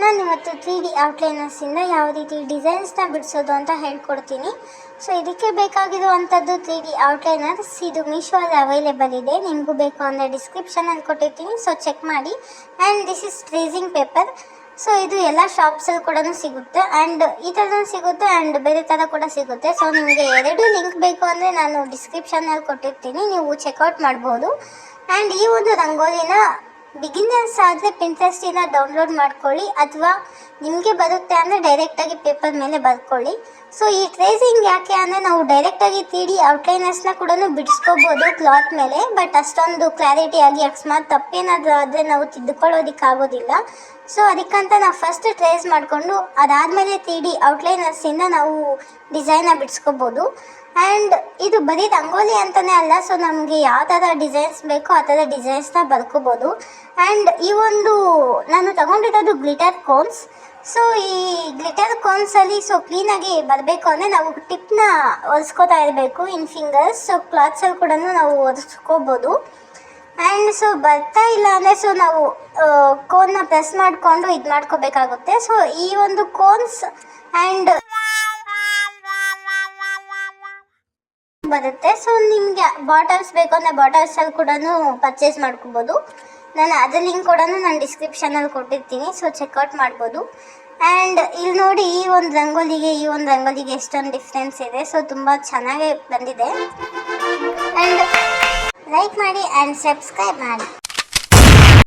ನಾನು ಇವತ್ತು 3D ಔಟ್ಲೈನರ್ಸಿಂದ ಯಾವ ರೀತಿ ಡಿಸೈನ್ಸ್ನ ಬಿಡಿಸೋದು ಅಂತ ಹೇಳ್ಕೊಡ್ತೀನಿ. ಸೊ ಇದಕ್ಕೆ ಬೇಕಾಗಿರುವಂಥದ್ದು 3D ಔಟ್ಲೈನರ್ಸ್. ಇದು ಮೀಶೋಲ್ಲಿ ಅವೈಲೇಬಲ್ ಇದೆ. ನಿಮಗೂ ಬೇಕು ಅಂದರೆ ಡಿಸ್ಕ್ರಿಪ್ಷನಲ್ಲಿ ಕೊಟ್ಟಿರ್ತೀನಿ, ಸೊ ಚೆಕ್ ಮಾಡಿ. And this is tracing paper. So ಇದು ಎಲ್ಲ ಶಾಪ್ಸಲ್ಲಿ ಕೂಡ ಸಿಗುತ್ತೆ, ಆ್ಯಂಡ್ ಈ ಥರನೂ ಸಿಗುತ್ತೆ ಆ್ಯಂಡ್ ಬೇರೆ ಥರ ಕೂಡ ಸಿಗುತ್ತೆ. ಸೊ ನಿಮಗೆ ಎರಡು ಲಿಂಕ್ ಬೇಕು ಅಂದರೆ ನಾನು ಡಿಸ್ಕ್ರಿಪ್ಷನಲ್ಲಿ ಕೊಟ್ಟಿರ್ತೀನಿ, ನೀವು ಚೆಕ್ಔಟ್ ಮಾಡ್ಬೋದು. ಆ್ಯಂಡ್ ಈ ಒಂದು ರಂಗೋಲಿನ ಬಿಗಿನರ್ಸ್ ಆದರೆ ಪಿಂಟ್ರೆಸ್ಟಿಂದ ಡೌನ್ಲೋಡ್ ಮಾಡ್ಕೊಳ್ಳಿ, ಅಥವಾ ನಿಮಗೆ ಬರುತ್ತೆ ಅಂದರೆ ಡೈರೆಕ್ಟಾಗಿ ಪೇಪರ್ ಮೇಲೆ ಬರ್ಕೊಳ್ಳಿ. ಸೊ ಈ ಟ್ರೇಸಿಂಗ್ ಯಾಕೆ ಅಂದರೆ ನಾವು ಡೈರೆಕ್ಟಾಗಿ 3D ಔಟ್ಲೈನರ್ಸ್ನ ಕೂಡ ಬಿಡಿಸ್ಕೋಬೋದು ಕ್ಲಾತ್ ಮೇಲೆ, ಬಟ್ ಅಷ್ಟೊಂದು ಕ್ಲಾರಿಟಿಯಾಗಿ ಅಕಸ್ಮಾತ್ ತಪ್ಪೇನಾದರೂ ಆದರೆ ನಾವು ತಿದ್ದುಕೊಳ್ಳೋದಕ್ಕಾಗೋದಿಲ್ಲ. ಸೊ ಅದಕ್ಕಂತ ನಾವು ಫಸ್ಟ್ ಟ್ರೇಸ್ ಮಾಡಿಕೊಂಡು ಅದಾದಮೇಲೆ 3D ಔಟ್ಲೈನರ್ಸಿಂದ ನಾವು ಡಿಸೈನ್ನ ಬಿಡಿಸ್ಕೋಬೋದು. ಆ್ಯಂಡ್ ಇದು ಬರೀ ರಂಗೋಲಿ ಅಂತಲೇ ಅಲ್ಲ, ಸೊ ನಮಗೆ ಯಾವ ಥರ ಡಿಸೈನ್ಸ್ ಬೇಕೋ ಆ ಥರ ಡಿಸೈನ್ಸ್ನ ಬರ್ಕೋಬೋದು. ಆ್ಯಂಡ್ ಈ ಒಂದು ನಾನು ತಗೊಂಡಿರೋದು ಗ್ಲಿಟರ್ ಕೋನ್ಸ್. ಸೊ ಈ ಗ್ಲಿಟರ್ ಕೋನ್ಸಲ್ಲಿ ಸೊ ಕ್ಲೀನಾಗಿ ಬರಬೇಕು ಅಂದರೆ ನಾವು ಟಿಪ್ನ ಒರೆಸ್ಕೋತಾ ಇರಬೇಕು ಇನ್ ಫಿಂಗರ್ಸ್. ಸೊ ಕ್ಲಾತ್ಸಲ್ಲಿ ಕೂಡ ನಾವು ಒರೆಸ್ಕೋಬೋದು. ಆ್ಯಂಡ್ ಸೊ ಬರ್ತಾ ಇಲ್ಲ ಅಂದರೆ ಸೊ ನಾವು ಕೋನ್ನ ಪ್ರೆಸ್ ಮಾಡಿಕೊಂಡು ಇದು ಮಾಡ್ಕೋಬೇಕಾಗುತ್ತೆ. ಸೊ ಈ ಒಂದು ಕೋನ್ಸ್ ಆ್ಯಂಡ್ ಬರುತ್ತೆ. ಸೊ ನಿಮಗೆ ಬಾಟಲ್ಸ್ ಬೇಕು ಅಂದರೆ ಬಾಟಲ್ಸಲ್ಲಿ ಕೂಡ ಪರ್ಚೇಸ್ ಮಾಡ್ಕೋಬೋದು. ನಾನು ಅದರ ಲಿಂಕ್ ಕೂಡ ನಾನು ಡಿಸ್ಕ್ರಿಪ್ಷನಲ್ಲಿ ಕೊಟ್ಟಿರ್ತೀನಿ, ಸೊ ಚೆಕ್ಔಟ್ ಮಾಡ್ಬೋದು. ಆ್ಯಂಡ್ ಇಲ್ಲಿ ನೋಡಿ, ಈ ಒಂದು ರಂಗೋಲಿಗೆ ಎಷ್ಟೊಂದು ಡಿಫ್ರೆನ್ಸ್ ಇದೆ. ಸೊ ತುಂಬ ಚೆನ್ನಾಗೇ ಬಂದಿದೆ. ಆ್ಯಂಡ್ ಲೈಕ್ ಮಾಡಿ ಆ್ಯಂಡ್ ಸಬ್ಸ್ಕ್ರೈಬ್ ಮಾಡಿ.